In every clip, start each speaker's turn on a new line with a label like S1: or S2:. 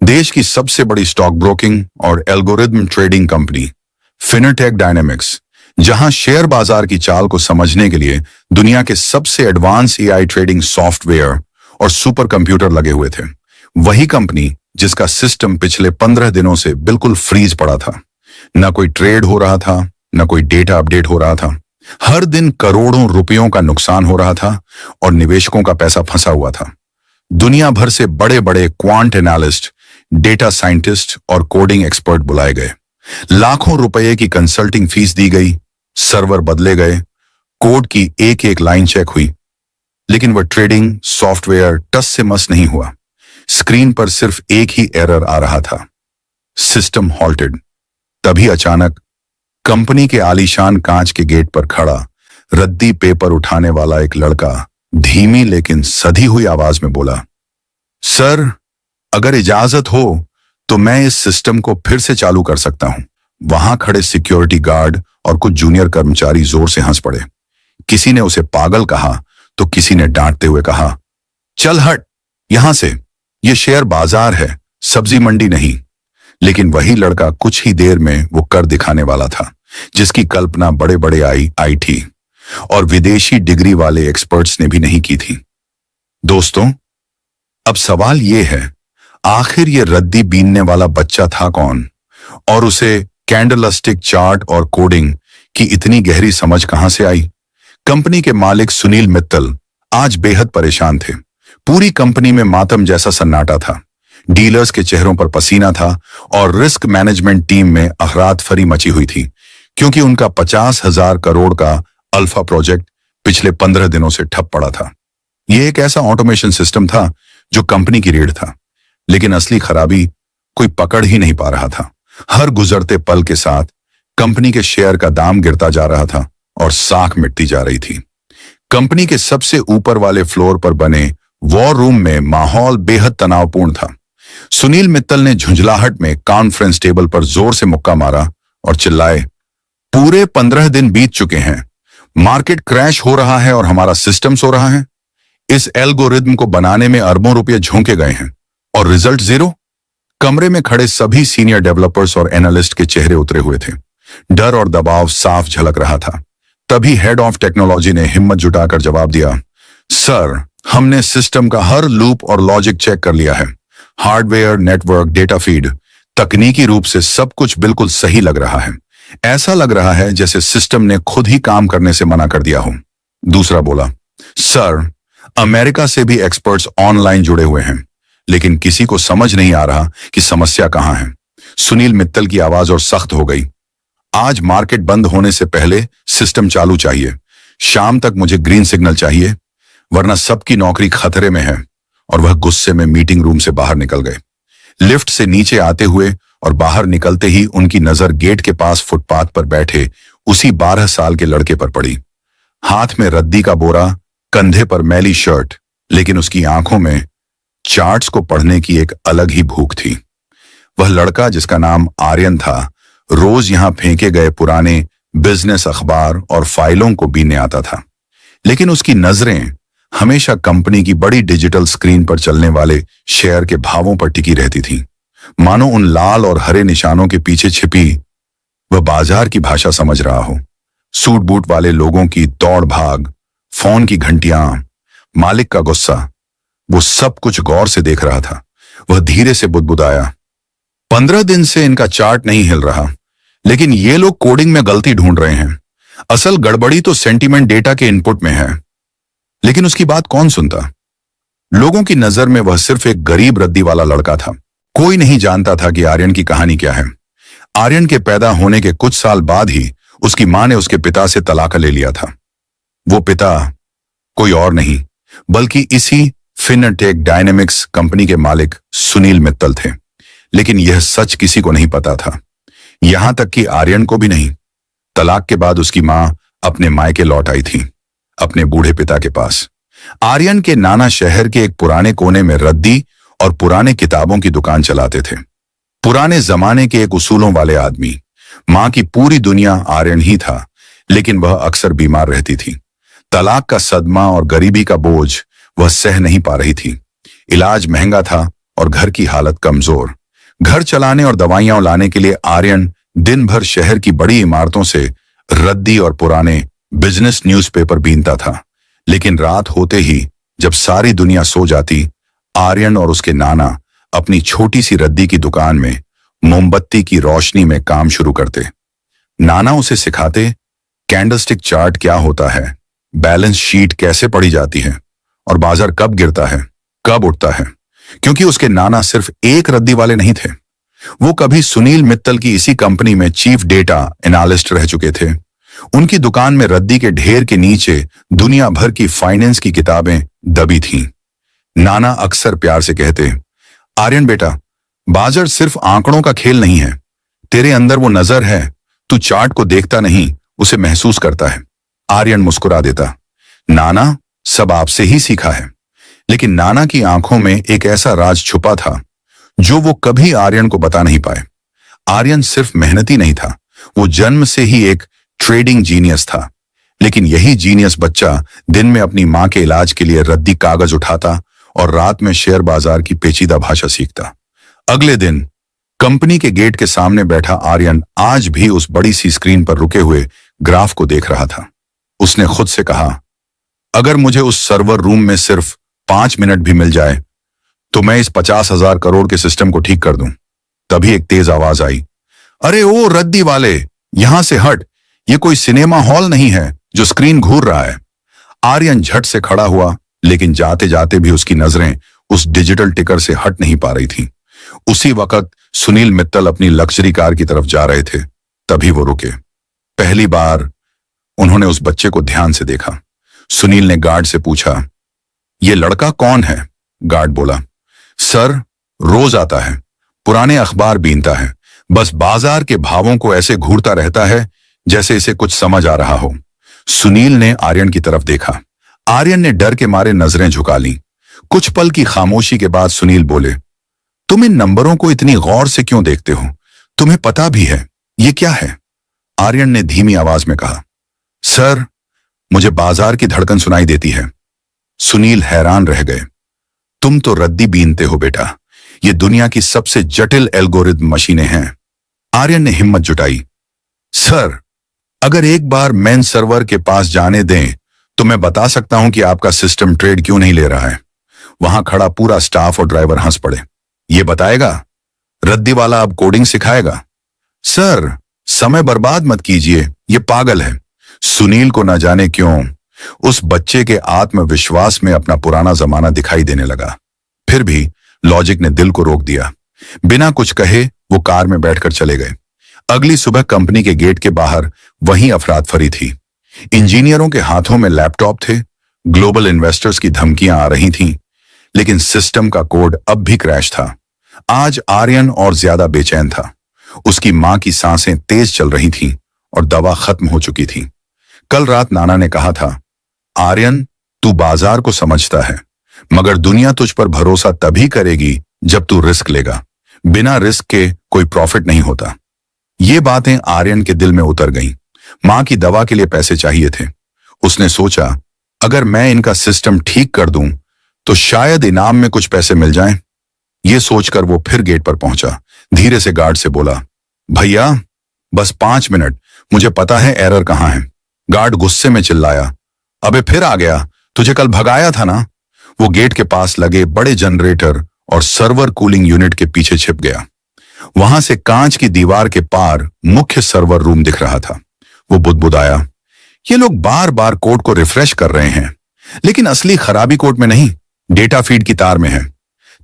S1: देश की सबसे बड़ी स्टॉक ब्रोकिंग और algorithm trading company fintech dynamics, जहां शेयर बाजार की चाल को समझने के लिए दुनिया के सबसे एडवांस एआई ट्रेडिंग सॉफ्टवेयर और सुपर कंप्यूटर लगे हुए थे। वही कंपनी जिसका सिस्टम पिछले 15 दिनों से बिल्कुल फ्रीज पड़ा था। न कोई ट्रेड हो रहा था, न कोई डेटा अपडेट हो रहा था। हर दिन करोड़ों रुपयों का नुकसान हो रहा था और निवेशकों का पैसा फंसा हुआ था। दुनिया भर से बड़े बड़े क्वांट एनालिस्ट, डेटा साइंटिस्ट और कोडिंग एक्सपर्ट बुलाए गए। लाखों रुपए की कंसल्टिंग फीस दी गई, सर्वर बदले गए, कोड की एक एक लाइन चेक हुई, लेकिन वह ट्रेडिंग सॉफ्टवेयर टस से मस नहीं हुआ। स्क्रीन पर सिर्फ एक ही एरर आ रहा था, सिस्टम हॉल्टेड। तभी अचानक कंपनी के आलीशान कांच के गेट पर खड़ा रद्दी पेपर उठाने वाला एक लड़का धीमी लेकिन सधी हुई आवाज में बोला, सर, अगर इजाजत हो तो मैं इस सिस्टम को फिर से चालू कर सकता हूं। वहां खड़े सिक्योरिटी गार्ड और कुछ जूनियर कर्मचारी जोर से हंस पड़े। किसी ने उसे पागल कहा तो किसी ने डांटते हुए कहा, चल हट यहां से, यह शेयर बाजार है, सब्जी मंडी नहीं। लेकिन वही लड़का कुछ ही देर में वो कर दिखाने वाला था, जिसकी कल्पना बड़े बड़े आई थी और विदेशी डिग्री वाले एक्सपर्ट्स ने भी नहीं की थी। दोस्तों, अब सवाल यह है, आखिर ये रद्दी बीनने वाला बच्चा था कौन और उसे कैंडलस्टिक चार्ट और कोडिंग की इतनी गहरी समझ कहां से आई? कंपनी के मालिक सुनील मित्तल आज बेहद परेशान थे। पूरी कंपनी में मातम जैसा सन्नाटा था। डीलर्स के चेहरों पर पसीना था और रिस्क मैनेजमेंट टीम में अहरात फरी मची हुई थी, क्योंकि उनका 50,000 करोड़ का अल्फा प्रोजेक्ट पिछले 15 दिनों से ठप पड़ा था। यह एक ऐसा ऑटोमेशन सिस्टम था जो कंपनी की रीढ़ था, लेकिन असली खराबी कोई पकड़ ही नहीं पा रहा था। हर गुजरते पल के साथ कंपनी के शेयर का दाम गिरता जा रहा था और साख मिटती जा रही थी। कंपनी के सबसे ऊपर वाले फ्लोर पर बने वॉर रूम में माहौल बेहद तनावपूर्ण था। सुनील मित्तल ने झुंझलाहट में कॉन्फ्रेंस टेबल पर जोर से मुक्का मारा और चिल्लाए, पूरे 15 दिन बीत चुके हैं, मार्केट क्रैश हो रहा है और हमारा सिस्टम सो रहा है। इस एल्गोरिथम को बनाने में अरबों रुपए झोंके गए हैं और रिजल्ट जीरो। कमरे में खड़े सभी सीनियर डेवलपर्स और एनालिस्ट के चेहरे उतरे हुए थे। डर और दबाव साफ झलक रहा था। तभी हेड ऑफ टेक्नोलॉजी ने हिम्मत जुटाकर जवाब दिया, सर, हमने सिस्टम का हर लूप और लॉजिक चेक कर लिया है। हार्डवेयर, नेटवर्क, डेटा फीड, तकनीकी रूप से सब कुछ बिल्कुल सही लग रहा है। ऐसा लग रहा है जैसे सिस्टम ने खुद ही काम करने से मना कर दिया हो। दूसरा बोला, सर, अमेरिका से भी एक्सपर्ट्स ऑनलाइन जुड़े हुए हैं, लेकिन किसी को समझ नहीं आ रहा कि समस्या कहां है। सुनील मित्तल की आवाज और सख्त हो गई, आज मार्केट बंद होने से पहले सिस्टम चालू चाहिए। शाम तक मुझे ग्रीन सिग्नल चाहिए, वरना सबकी नौकरी खतरे में है। और वह गुस्से में मीटिंग रूम से बाहर निकल गए। लिफ्ट से नीचे आते हुए और बाहर निकलते ही उनकी नजर गेट के पास फुटपाथ पर बैठे उसी 12 साल के लड़के पर पड़ी। हाथ में रद्दी का बोरा, कंधे पर मैली शर्ट, लेकिन उसकी आंखों में चार्ट्स को पढ़ने की एक अलग ही भूख थी। वह लड़का, जिसका नाम आर्यन था, रोज यहां फेंके गए पुराने बिजनेस अखबार और फाइलों को बीनने आता था, लेकिन उसकी नजरें हमेशा कंपनी की बड़ी डिजिटल स्क्रीन पर चलने वाले शेयर के भावों पर टिकी रहती थी। मानो उन लाल और हरे निशानों के पीछे छिपी वह बाजार की भाषा समझ रहा हो। सूट बूट वाले लोगों की दौड़ भाग, फोन की घंटियां, मालिक का गुस्सा, वो सब कुछ गौर से देख रहा था। वह धीरे से बुदबुदाया, 15 दिन से इनका चार्ट नहीं हिल रहा, लेकिन ये लोग कोडिंग में गलती ढूंढ रहे हैं। असल गड़बड़ी तो सेंटीमेंट डेटा के इनपुट में है। लेकिन उसकी बात कौन सुनता? लोगों की नजर में वह सिर्फ एक गरीब रद्दी वाला लड़का था। कोई नहीं जानता था कि आर्यन की कहानी क्या है। आर्यन के पैदा होने के कुछ साल बाद ही उसकी मां ने उसके पिता से तलाक ले लिया था। वो पिता कोई और नहीं बल्कि इसी फिनटेक डायनेमिक्स कंपनी के मालिक सुनील मित्तल थे। लेकिन यह सच किसी को नहीं पता था, यहां तक कि आर्यन को भी नहीं। तलाक के बाद उसकी मां अपने मायके लौट आई थी, अपने बूढ़े पिता के पास। आर्यन के नाना शहर के एक पुराने कोने में रद्दी और पुराने किताबों की दुकान चलाते थे। पुराने जमाने के एक उसूलों वाले आदमी। मां की पूरी दुनिया आर्यन ही था, लेकिन वह अक्सर बीमार रहती थी। तलाक का सदमा और गरीबी का बोझ वह सह नहीं पा रही थी। इलाज महंगा था और घर की हालत कमजोर। घर चलाने और दवाइयां लाने के लिए आर्यन दिन भर शहर की बड़ी इमारतों से रद्दी और पुराने बिजनेस न्यूज़पेपर बीनता था। लेकिन रात होते ही जब सारी दुनिया सो जाती, आर्यन और उसके नाना अपनी छोटी सी रद्दी की दुकान में मोमबत्ती की रोशनी में काम शुरू करते। नाना उसे सिखाते कैंडलस्टिक चार्ट क्या होता है, बैलेंस शीट कैसे पढ़ी जाती है और बाजार कब गिरता है, कब उठता है। क्योंकि उसके नाना सिर्फ एक रद्दी वाले नहीं थे, वो कभी सुनील मित्तल की इसी कंपनी में चीफ डेटा एनालिस्ट रह चुके थे। उनकी दुकान में रद्दी के ढेर के नीचे दुनिया भर की फाइनेंस की किताबें दबी थीं। नाना अक्सर प्यार से कहते, आर्यन बेटा, बाजार सिर्फ आंकड़ों का खेल नहीं है, तेरे अंदर वो नजर है, तू चार्ट को देखता नहीं, उसे महसूस करता है। आर्यन मुस्कुरा देता, नाना, सब आपसे ही सीखा है। लेकिन नाना की आंखों में एक ऐसा राज छुपा था जो वो कभी आर्यन को बता नहीं पाए। आर्यन सिर्फ मेहनती नहीं था, वो जन्म से ही एक ट्रेडिंग जीनियस था। लेकिन यही जीनियस बच्चा दिन में अपनी मां के इलाज के लिए रद्दी कागज उठाता और रात में शेयर बाजार की पेचीदा भाषा सीखता। अगले दिन कंपनी के गेट के सामने बैठा आर्यन आज भी उस बड़ी सी स्क्रीन पर रुके हुए ग्राफ को देख रहा था। उसने खुद से कहा, अगर मुझे उस सर्वर रूम में सिर्फ 5 मिनट भी मिल जाए तो मैं इस 50,000 करोड़ के सिस्टम को ठीक कर दूं। तभी एक तेज आवाज आई, अरे ओ रद्दी वाले, यहां से हट, ये कोई सिनेमा हॉल नहीं है जो स्क्रीन घूर रहा है। आर्यन झट से खड़ा हुआ, लेकिन जाते जाते भी उसकी नजरें उस डिजिटल टिकर से हट नहीं पा रही थीं। उसी वक्त सुनील मित्तल अपनी लग्जरी कार की तरफ जा रहे थे। तभी वो रुके। पहली बार उन्होंने उस बच्चे को ध्यान से देखा। सुनील ने गार्ड से पूछा, ये लड़का कौन है? गार्ड बोला, सर, रोज आता है, पुराने अखबार बीनता है, बस बाजार के भावों को ऐसे घूरता रहता है जैसे इसे कुछ समझ आ रहा हो। सुनील ने आर्यन की तरफ देखा। आर्यन ने डर के मारे नजरें झुका लीं। कुछ पल की खामोशी के बाद सुनील बोले, तुम इन नंबरों को इतनी गौर से क्यों देखते हो? तुम्हें पता भी है ये क्या है? आर्यन ने धीमी आवाज में कहा, सर, मुझे बाजार की धड़कन सुनाई देती है। सुनील हैरान रह गए। तुम तो रद्दी बीनते हो बेटा, ये दुनिया की सबसे जटिल एल्गोरिथम मशीनें हैं। आर्यन ने हिम्मत जुटाई, सर, अगर एक बार मेन सर्वर के पास जाने दें तो मैं बता सकता हूं कि आपका सिस्टम ट्रेड क्यों नहीं ले रहा है। वहां खड़ा पूरा स्टाफ और ड्राइवर हंस पड़े। ये बताएगा? रद्दी वाला अब कोडिंग सिखाएगा? सर, समय बर्बाद मत कीजिए, ये पागल है। सुनील को न जाने क्यों उस बच्चे के आत्मविश्वास में अपना पुराना जमाना दिखाई देने लगा। फिर भी लॉजिक ने दिल को रोक दिया। बिना कुछ कहे वो कार में बैठकर चले गए। अगली सुबह कंपनी के गेट के बाहर वही अफरात फरी थी। इंजीनियरों के हाथों में लैपटॉप थे, ग्लोबल इन्वेस्टर्स की धमकियां आ रही थीं, लेकिन सिस्टम का कोड अब भी क्रैश था। आज आर्यन और ज्यादा बेचैन था। उसकी मां की सांसें तेज चल रही थीं और दवा खत्म हो चुकी थी। कल रात नाना ने कहा था, आर्यन, तू बाजार को समझता है, मगर दुनिया तुझ पर भरोसा तभी करेगी जब तू रिस्क लेगा। बिना रिस्क के कोई प्रॉफिट नहीं होता। ये बातें आर्यन के दिल में उतर गईं। मां की दवा के लिए पैसे चाहिए थे। उसने सोचा, अगर मैं इनका सिस्टम ठीक कर दूं तो शायद इनाम में कुछ पैसे मिल जाएं। ये सोचकर वो फिर गेट पर पहुंचा। धीरे से गार्ड से बोला, भैया, बस 5 मिनट, मुझे पता है एरर कहां है। गार्ड गुस्से में चिल्लाया, अबे फिर आ गया? तुझे कल भगाया था ना। वो गेट के पास लगे बड़े जनरेटर और सर्वर कूलिंग यूनिट के पीछे छिप गया। वहां से कांच की दीवार के पार मुख्य सर्वर रूम दिख रहा था। वो बुदबुदाया, ये लोग बार बार कोड को रिफ्रेश कर रहे हैं, लेकिन असली खराबी कोड में नहीं, डेटा फीड की तार में है।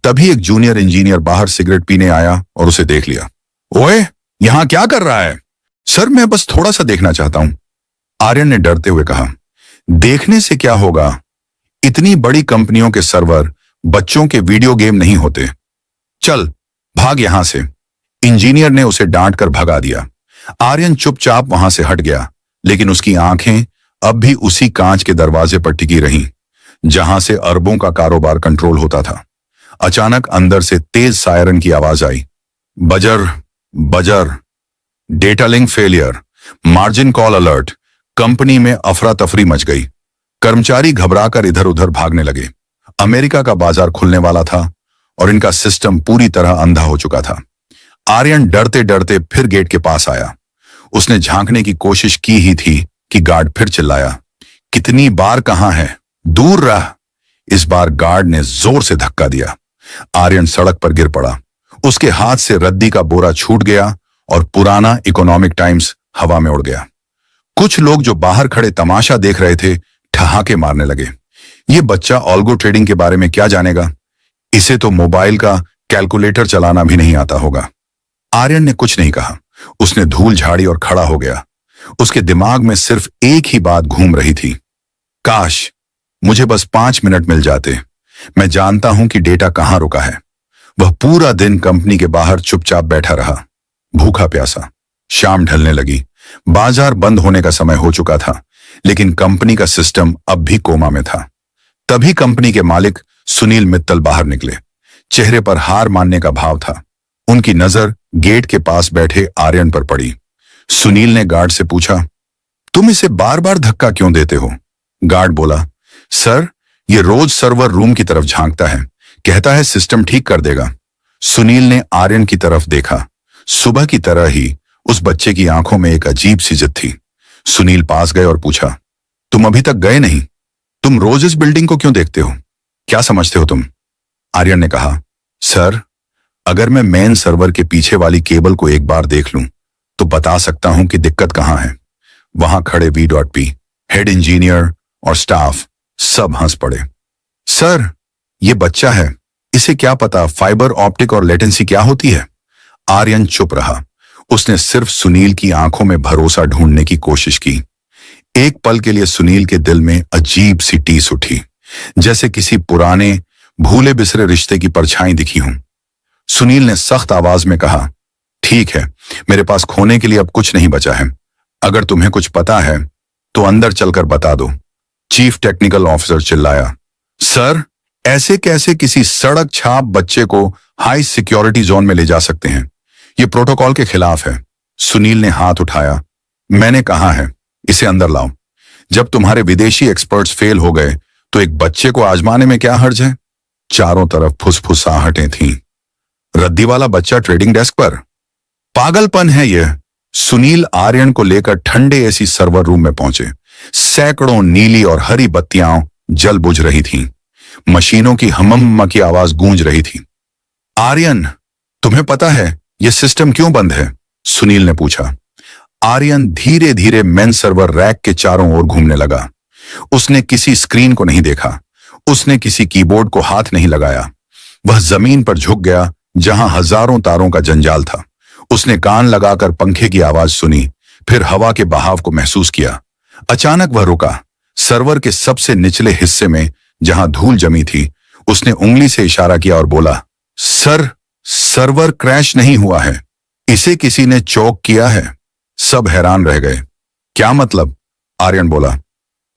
S1: तभी एक जूनियर इंजीनियर बाहर सिगरेट पीने आया और उसे देख लिया। ओए, यहां क्या कर रहा है? सर, मैं बस थोड़ा सा देखना चाहता हूं, आर्यन ने डरते हुए कहा। देखने से क्या होगा? इतनी बड़ी कंपनियों के सर्वर बच्चों के वीडियो गेम नहीं होते। चल भाग यहां से। इंजीनियर ने उसे डांट कर भगा दिया। आर्यन चुपचाप वहां से हट गया, लेकिन उसकी आंखें अब भी उसी कांच के दरवाजे पर टिकी रहीं, जहां से अरबों का कारोबार कंट्रोल होता था। अचानक अंदर से तेज सायरन की आवाज आई। Buzzer buzzer, data link failure, margin call alert. Company में अफरा तफरी मच गई। कर्मचारी घबराकर इधर उधर भागने लगे। अमेरिका का बाजार खुलने वाला था और इनका सिस्टम पूरी तरह अंधा हो चुका था। आर्यन डरते डरते फिर गेट के पास आया। उसने झांकने की कोशिश की ही थी कि गार्ड फिर चिल्लाया, कितनी बार कहां है, दूर रह। इस बार गार्ड ने जोर से धक्का दिया। आर्यन सड़क पर गिर पड़ा। उसके हाथ से रद्दी का बोरा छूट गया और पुराना इकोनॉमिक टाइम्स हवा में उड़ गया। कुछ लोग जो बाहर खड़े तमाशा देख रहे थे ठहाके मारने लगे। ये बच्चा ऑल्गो ट्रेडिंग के बारे में क्या जानेगा? इसे तो मोबाइल का कैलकुलेटर चलाना भी नहीं आता होगा। आर्यन ने कुछ नहीं कहा। उसने धूल झाड़ी और खड़ा हो गया। उसके दिमाग में सिर्फ एक ही बात घूम रही थी, काश मुझे बस 5 मिनट मिल जाते। मैं जानता हूं कि डेटा कहां रुका है। वह पूरा दिन कंपनी के बाहर चुपचाप बैठा रहा, भूखा प्यासा। शाम ढलने लगी। बाजार बंद होने का समय हो चुका था, लेकिन कंपनी का सिस्टम अब भी कोमा में था। तभी कंपनी के मालिक सुनील मित्तल बाहर निकले। चेहरे पर हार मानने का भाव था। उनकी नजर गेट के पास बैठे आर्यन पर पड़ी। सुनील ने गार्ड से पूछा, तुम इसे बार बार धक्का क्यों देते हो? गार्ड बोला, सर ये रोज सर्वर रूम की तरफ झांकता है, कहता है सिस्टम ठीक कर देगा। सुनील ने आर्यन की तरफ देखा। सुबह की तरह ही उस बच्चे की आंखों में एक अजीब सी जिद थी। सुनील पास गए और पूछा, तुम अभी तक गए नहीं? तुम रोज इस बिल्डिंग को क्यों देखते हो? क्या समझते हो तुम? आर्यन ने कहा, सर अगर मैं मेन सर्वर के पीछे वाली केबल को एक बार देख लूं तो बता सकता हूं कि दिक्कत कहां है। वहां खड़े V.P, हेड इंजीनियर और स्टाफ सब हंस पड़े। सर ये बच्चा है, इसे क्या पता फाइबर ऑप्टिक और लेटेंसी क्या होती है? आर्यन चुप रहा। उसने सिर्फ सुनील की आंखों में भरोसा ढूंढने की कोशिश की। एक पल के लिए सुनील के दिल में अजीब सी टीस उठी, जैसे किसी पुराने भूले बिसरे रिश्ते की परछाई दिखी हो। सुनील ने सख्त आवाज में कहा, ठीक है, मेरे पास खोने के लिए अब कुछ नहीं बचा है। अगर तुम्हें कुछ पता है तो अंदर चलकर बता दो। चीफ टेक्निकल ऑफिसर चिल्लाया, सर ऐसे कैसे किसी सड़क छाप बच्चे को हाई सिक्योरिटी जोन में ले जा सकते हैं? यह प्रोटोकॉल के खिलाफ है। सुनील ने हाथ उठाया, मैंने कहा है इसे अंदर लाओ। जब तुम्हारे विदेशी एक्सपर्ट्स फेल हो गए तो एक बच्चे को आजमाने में क्या हर्ज है? चारों तरफ फुसफुसाहटें थीं। रद्दी वाला बच्चा ट्रेडिंग डेस्क पर? पागलपन है यह। सुनील आर्यन को लेकर ठंडे एसी सर्वर रूम में पहुंचे। सैकड़ों नीली और हरी बत्तियां जल बुझ रही थीं। मशीनों की हमम की आवाज गूंज रही थी। आर्यन तुम्हें पता है यह सिस्टम क्यों बंद है? सुनील ने पूछा। आर्यन धीरे धीरे मेन सर्वर रैक के चारों ओर घूमने लगा। उसने किसी स्क्रीन को नहीं देखा। उसने किसी कीबोर्ड को हाथ नहीं लगाया। वह जमीन पर झुक गया जहां हजारों तारों का जंजाल था। उसने कान लगाकर पंखे की आवाज सुनी, फिर हवा के बहाव को महसूस किया। अचानक वह रुका। सर्वर के सबसे निचले हिस्से में जहां धूल जमी थी, उसने उंगली से इशारा किया और बोला, सर सर्वर क्रैश नहीं हुआ है, इसे किसी ने चोक किया है। सब हैरान रह गए। क्या मतलब? आर्यन बोला,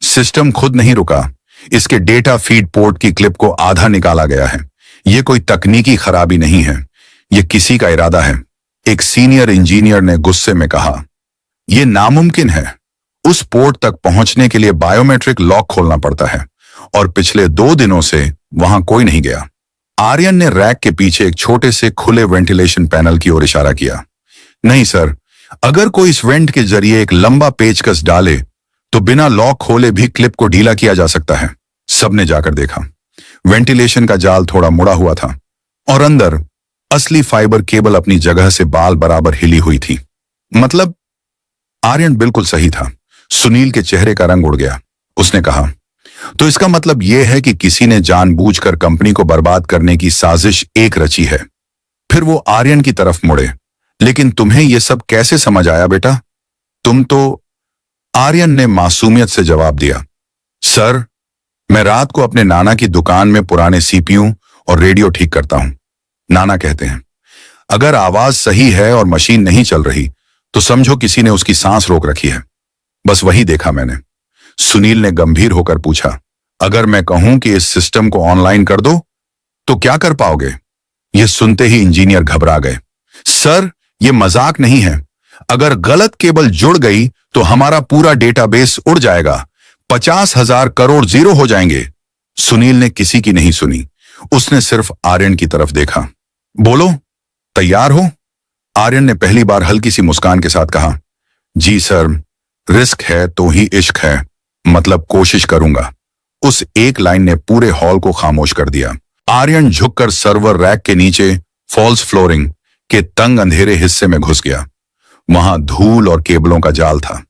S1: सिस्टम खुद नहीं रुका, इसके डेटा फीड पोर्ट की क्लिप को आधा निकाला गया है। यह कोई तकनीकी खराबी नहीं है, यह किसी का इरादा है। एक सीनियर इंजीनियर ने गुस्से में कहा, यह नामुमकिन है। उस पोर्ट तक पहुंचने के लिए बायोमेट्रिक लॉक खोलना पड़ता है और पिछले 2 दिनों से वहां कोई नहीं गया। आर्यन ने रैक के पीछे एक छोटे से खुले वेंटिलेशन पैनल की ओर इशारा किया। नहीं सर, अगर कोई इस वेंट के जरिए एक लंबा पेचकस डाले तो बिना लॉक खोले भी क्लिप को ढीला किया जा सकता है। सबने जाकर देखा। वेंटिलेशन का जाल थोड़ा मुड़ा हुआ था और अंदर असली फाइबर केबल अपनी जगह से बाल बराबर हिली हुई थी। मतलब? आर्यन बिल्कुल सही था। सुनील के चेहरे का रंग उड़ गया। उसने कहा, तो इसका मतलब यह है कि किसी ने जानबूझकर कंपनी को बर्बाद करने की साजिश एक रची है। फिर वो आर्यन की तरफ मुड़े, लेकिन तुम्हें यह सब कैसे समझ आया बेटा? तुम तो... आर्यन ने मासूमियत से जवाब दिया, सर मैं रात को अपने नाना की दुकान में पुराने सीपीयू और रेडियो ठीक करता हूं। नाना कहते हैं, अगर आवाज सही है और मशीन नहीं चल रही तो समझो किसी ने उसकी सांस रोक रखी है। बस वही देखा मैंने। सुनील ने गंभीर होकर पूछा, अगर मैं कहूं कि इस सिस्टम को ऑनलाइन कर दो तो क्या कर पाओगे? यह सुनते ही इंजीनियर घबरा गए। सर यह मजाक नहीं है। अगर गलत केबल जुड़ गई तो हमारा पूरा डेटाबेस उड़ जाएगा। 50,000 करोड़ जीरो हो जाएंगे। सुनील ने किसी की नहीं सुनी। उसने सिर्फ आर्यन की तरफ देखा। बोलो, तैयार हो? आर्यन ने पहली बार हल्की सी मुस्कान के साथ कहा, जी सर, रिस्क है तो ही इश्क है, मतलब कोशिश करूंगा। उस एक लाइन ने पूरे हॉल को खामोश कर दिया। आर्यन झुककर सर्वर रैक के नीचे फॉल्स फ्लोरिंग के तंग अंधेरे हिस्से में घुस गया। वहां धूल और केबलों का जाल था।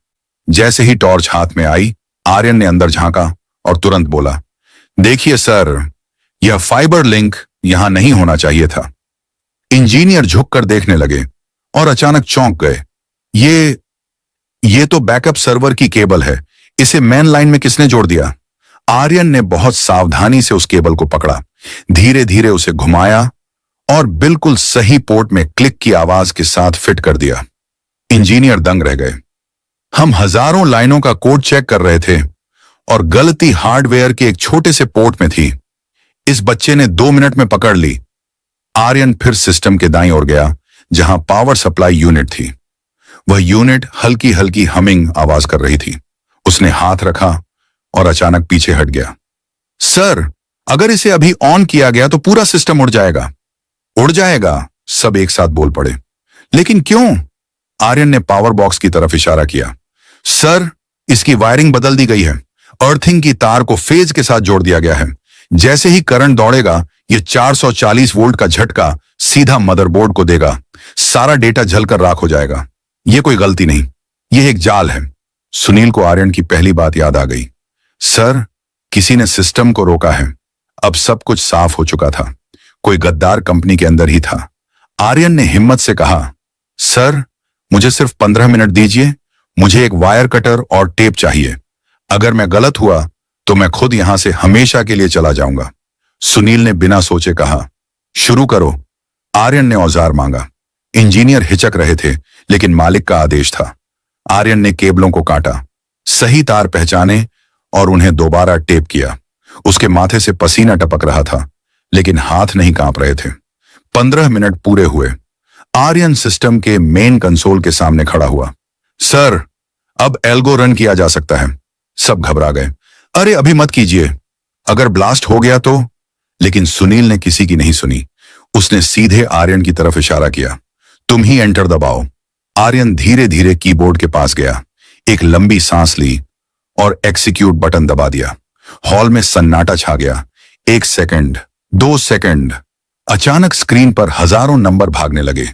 S1: जैसे ही टॉर्च हाथ में आई, आर्यन ने अंदर झांका और तुरंत बोला, देखिए सर, यह फाइबर लिंक यहां नहीं होना चाहिए था। इंजीनियर झुककर देखने लगे और अचानक चौंक गए। ये तो बैकअप सर्वर की केबल है, इसे मेन लाइन में किसने जोड़ दिया? आर्यन ने बहुत सावधानी से उस केबल को पकड़ा, धीरे धीरे उसे घुमाया और बिल्कुल सही पोर्ट में क्लिक की आवाज के साथ फिट कर दिया। इंजीनियर दंग रह गए। हम हजारों लाइनों का कोड चेक कर रहे थे और गलती हार्डवेयर के एक छोटे से पोर्ट में थी। इस बच्चे ने 2 मिनट में पकड़ ली। आर्यन फिर सिस्टम के दाईं ओर गया जहां पावर सप्लाई यूनिट थी। वह यूनिट हल्की हल्की हमिंग आवाज कर रही थी। उसने हाथ रखा और अचानक पीछे हट गया। सर, अगर इसे अभी ऑन किया गया तो पूरा सिस्टम उड़ जाएगा। उड़ जाएगा, सब एक साथ बोल पड़े। लेकिन क्यों? आर्यन ने पावर बॉक्स की तरफ इशारा किया। सर, इसकी वायरिंग बदल दी गई है। अर्थिंग की तार को फेज के साथ जोड़ दिया गया है। जैसे ही करंट दौड़ेगा, यह 440 वोल्ट का झटका सीधा मदरबोर्ड को देगा। सारा डेटा जलकर राख हो जाएगा। यह कोई गलती नहीं, यह एक जाल है। सुनील को आर्यन की पहली बात याद आ गई। सर, किसी ने सिस्टम को रोका है। अब सब कुछ साफ हो चुका था। कोई गद्दार कंपनी के अंदर ही था। आर्यन ने हिम्मत से कहा, सर, मुझे सिर्फ 15 मिनट दीजिए। मुझे एक वायर कटर और टेप चाहिए। अगर मैं गलत हुआ तो मैं खुद यहां से हमेशा के लिए चला जाऊंगा। सुनील ने बिना सोचे कहा, शुरू करो। आर्यन ने औजार मांगा। इंजीनियर हिचक रहे थे, लेकिन मालिक का आदेश था। आर्यन ने केबलों को काटा, सही तार पहचाने और उन्हें दोबारा टेप किया। उसके माथे से पसीना टपक रहा था, लेकिन हाथ नहीं कांप रहे थे। 15 मिनट पूरे हुए। आर्यन सिस्टम के मेन कंसोल के सामने खड़ा हुआ। सर, अब एल्गो रन किया जा सकता है। सब घबरा गए। अरे अभी मत कीजिए, अगर ब्लास्ट हो गया तो। लेकिन सुनील ने किसी की नहीं सुनी। उसने सीधे आर्यन की तरफ इशारा किया, तुम ही एंटर दबाओ। आर्यन धीरे धीरे कीबोर्ड के पास गया, एक लंबी सांस ली और एक्सीक्यूट बटन दबा दिया। हॉल में सन्नाटा छा गया। 1 सेकंड, 2 सेकंड। अचानक स्क्रीन पर हजारों नंबर भागने लगे।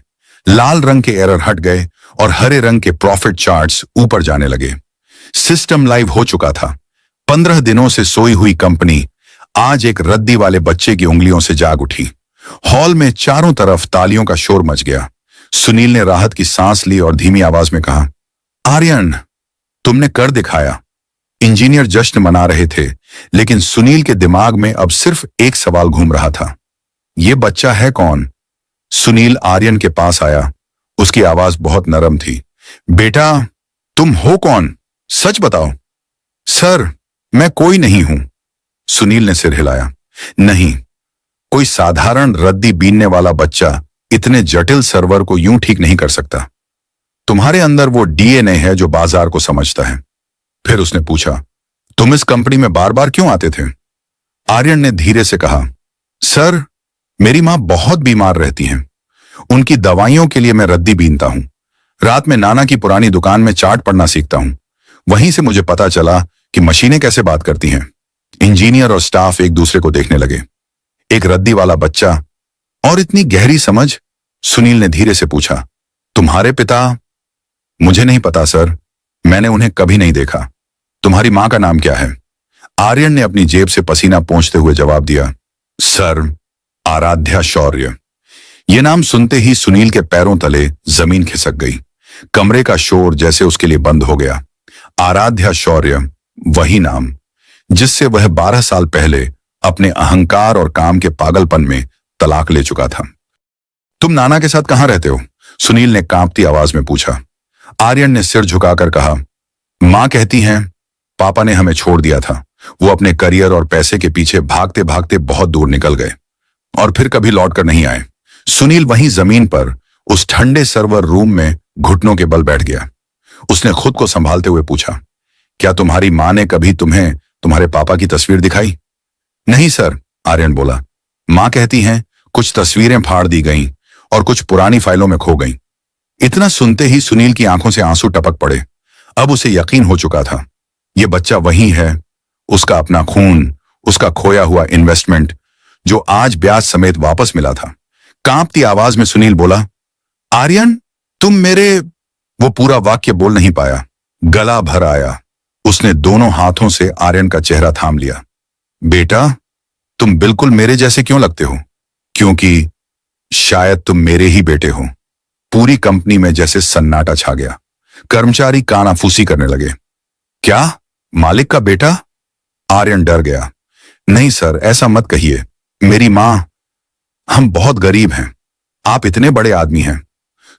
S1: लाल रंग के एरर हट गए और हरे रंग के प्रॉफिट चार्ट्स ऊपर जाने लगे। सिस्टम लाइव हो चुका था। 15 दिनों से सोई हुई कंपनी आज एक रद्दी वाले बच्चे की उंगलियों से जाग उठी। हॉल में चारों तरफ तालियों का शोर मच गया। सुनील ने राहत की सांस ली और धीमी आवाज में कहा, आर्यन, तुमने कर दिखाया। इंजीनियर जश्न मना रहे थे, लेकिन सुनील के दिमाग में अब सिर्फ एक सवाल घूम रहा था, यह बच्चा है कौन? सुनील आर्यन के पास आया। उसकी आवाज बहुत नरम थी। बेटा, तुम हो कौन? सच बताओ। सर, मैं कोई नहीं हूं। सुनील ने सिर हिलाया। नहीं, कोई साधारण रद्दी बीनने वाला बच्चा इतने जटिल सर्वर को यूं ठीक नहीं कर सकता। तुम्हारे अंदर वो डीएनए है जो बाजार को समझता है। फिर उसने पूछा, तुम इस कंपनी में बार बार क्यों आते थे? आर्यन ने धीरे से कहा, सर, मेरी मां बहुत बीमार रहती हैं। उनकी दवाइयों के लिए मैं रद्दी बीनता हूं। रात में नाना की पुरानी दुकान में चार्ट पढ़ना सीखता हूं। वहीं से मुझे पता चला कि मशीनें कैसे बात करती हैं। इंजीनियर और स्टाफ एक दूसरे को देखने लगे। एक रद्दी वाला बच्चा और इतनी गहरी समझ? सुनील ने धीरे से पूछा, तुम्हारे पिता? मुझे नहीं पता सर, मैंने उन्हें कभी नहीं देखा। तुम्हारी मां का नाम क्या है? आर्यन ने अपनी जेब से पसीना पोंछते हुए जवाब दिया, सर, आराध्या शौर्य। यह नाम सुनते ही सुनील के पैरों तले जमीन खिसक गई। कमरे का शोर जैसे उसके लिए बंद हो गया। आराध्या शौर्य, वही नाम जिससे वह 12 साल पहले अपने अहंकार और काम के पागलपन में तलाक ले चुका था। तुम नाना के साथ कहां रहते हो? सुनील ने कांपती आवाज में पूछा। आर्यन ने सिर झुकाकर कहा, मां कहती हैं पापा ने हमें छोड़ दिया था। वो अपने करियर और पैसे के पीछे भागते भागते बहुत दूर निकल गए और फिर कभी लौट कर नहीं आए। सुनील वहीं जमीन पर उस ठंडे सर्वर रूम में घुटनों के बल बैठ गया। उसने खुद को संभालते हुए पूछा, क्या तुम्हारी मां ने कभी तुम्हें तुम्हारे पापा की तस्वीर दिखाई? नहीं सर, आर्यन बोला, माँ कहती हैं कुछ तस्वीरें फाड़ दी गईं और कुछ पुरानी फाइलों में खो गईं। इतना सुनते ही सुनील की आंखों से आंसू टपक पड़े। अब उसे यकीन हो चुका था, ये बच्चा वही है, उसका अपना खून, उसका खोया हुआ इन्वेस्टमेंट, जो आज ब्याज समेत वापस मिला था। कांपती आवाज में सुनील बोला, आर्यन, तुम मेरे। वो पूरा वाक्य बोल नहीं पाया, गला भर आया। उसने दोनों हाथों से आर्यन का चेहरा थाम लिया। बेटा, तुम बिल्कुल मेरे जैसे क्यों लगते हो? क्योंकि शायद तुम मेरे ही बेटे हो। पूरी कंपनी में जैसे सन्नाटा छा गया। कर्मचारी कानाफूसी करने लगे। क्या? मालिक का बेटा? आर्यन डर गया। नहीं सर, ऐसा मत कहिए। मेरी मां, हम बहुत गरीब हैं। आप इतने बड़े आदमी हैं।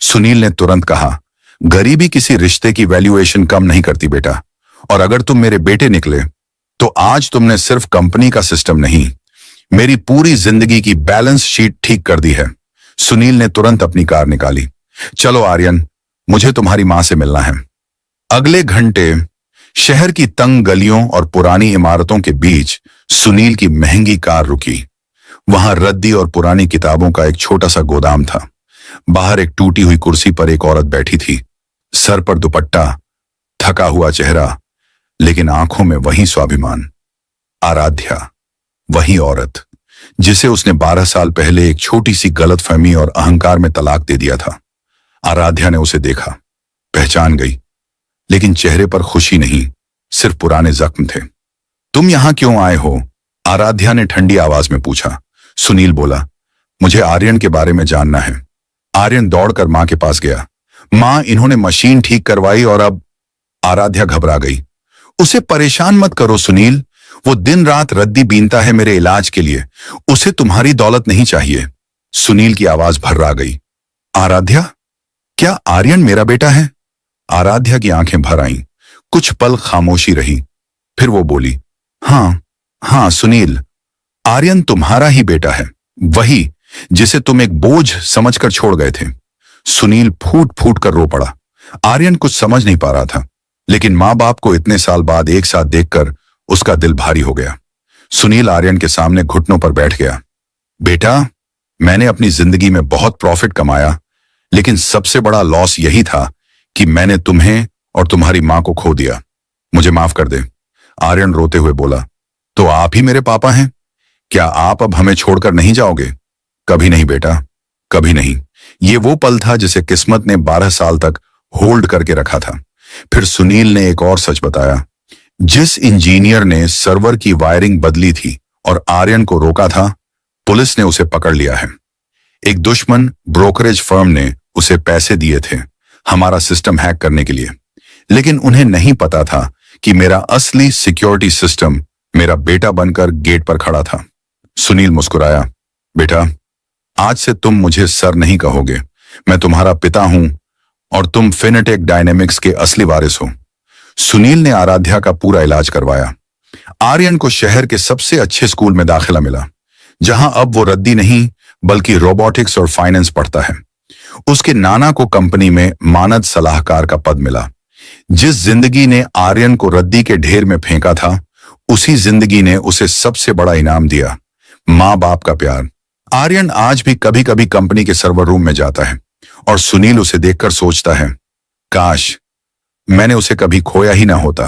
S1: सुनील ने तुरंत कहा, गरीबी किसी रिश्ते की वैल्यूएशन कम नहीं करती बेटा। और अगर तुम मेरे बेटे निकले तो आज तुमने सिर्फ कंपनी का सिस्टम नहीं, मेरी पूरी जिंदगी की बैलेंस शीट ठीक कर दी है। सुनील ने तुरंत अपनी कार निकाली। चलो आर्यन, मुझे तुम्हारी मां से मिलना है। अगले घंटे शहर की तंग गलियों और पुरानी इमारतों के बीच सुनील की महंगी कार रुकी। वहां रद्दी और पुरानी किताबों का एक छोटा सा गोदाम था। बाहर एक टूटी हुई कुर्सी पर एक औरत बैठी थी, सर पर दुपट्टा, थका हुआ चेहरा, लेकिन आंखों में वही स्वाभिमान। आराध्या, वही औरत जिसे उसने 12 साल पहले एक छोटी सी गलतफहमी और अहंकार में तलाक दे दिया था। आराध्या ने उसे देखा, पहचान गई, लेकिन चेहरे पर खुशी नहीं, सिर्फ पुराने जख्म थे। तुम यहां क्यों आए हो? आराध्या ने ठंडी आवाज में पूछा। सुनील बोला, मुझे आर्यन के बारे में जानना है। आर्यन दौड़कर मां के पास गया। मां, इन्होंने मशीन ठीक करवाई और अब। आराध्या घबरा गई। उसे परेशान मत करो सुनील, वो दिन रात रद्दी बीनता है मेरे इलाज के लिए। उसे तुम्हारी दौलत नहीं चाहिए। सुनील की आवाज भर्रा गई। आराध्या, क्या आर्यन मेरा बेटा है? आराध्या की आंखें भर आईं। कुछ पल खामोशी रही, फिर वो बोली, हाँ सुनील, आर्यन तुम्हारा ही बेटा है, वही जिसे तुम एक बोझ समझकर छोड़ गए थे। सुनील फूट फूट कर रो पड़ा। आर्यन कुछ समझ नहीं पा रहा था, लेकिन मां बाप को इतने साल बाद एक साथ देखकर उसका दिल भारी हो गया। सुनील आर्यन के सामने घुटनों पर बैठ गया। बेटा, मैंने अपनी जिंदगी में बहुत प्रॉफिट कमाया, लेकिन सबसे बड़ा लॉस यही था कि मैंने तुम्हें और तुम्हारी मां को खो दिया। मुझे माफ कर दे। आर्यन रोते हुए बोला, तो आप ही मेरे पापा हैं? क्या आप अब हमें छोड़कर नहीं जाओगे? कभी नहीं बेटा, कभी नहीं। ये वो पल था जिसे किस्मत ने 12 साल तक होल्ड करके रखा था। फिर सुनील ने एक और सच बताया। जिस इंजीनियर ने सर्वर की वायरिंग बदली थी और आर्यन को रोका था, पुलिस ने उसे पकड़ लिया है। एक दुश्मन ब्रोकरेज फर्म ने उसे पैसे दिए थे हमारा सिस्टम हैक करने के लिए, लेकिन उन्हें नहीं पता था कि मेरा असली सिक्योरिटी सिस्टम मेरा बेटा बनकर गेट पर खड़ा था। सुनील मुस्कुराया। बेटा, आज से तुम मुझे सर नहीं कहोगे, मैं तुम्हारा पिता हूं और तुम फिनेटेक डायनेमिक्स के असली वारिस हो। सुनील ने आराध्या का पूरा इलाज करवाया। आर्यन को शहर के सबसे अच्छे स्कूल में दाखिला मिला, जहां अब वो रद्दी नहीं बल्कि रोबोटिक्स और फाइनेंस पढ़ता है। उसके नाना को कंपनी में मानद सलाहकार का पद मिला। जिस जिंदगी ने आर्यन को रद्दी के ढेर में फेंका था, उसी जिंदगी ने उसे सबसे बड़ा इनाम दिया, मां बाप का प्यार। आर्यन आज भी कभी कभी कंपनी के सर्वर रूम में जाता है और सुनील उसे देखकर सोचता है, काश मैंने उसे कभी खोया ही ना होता।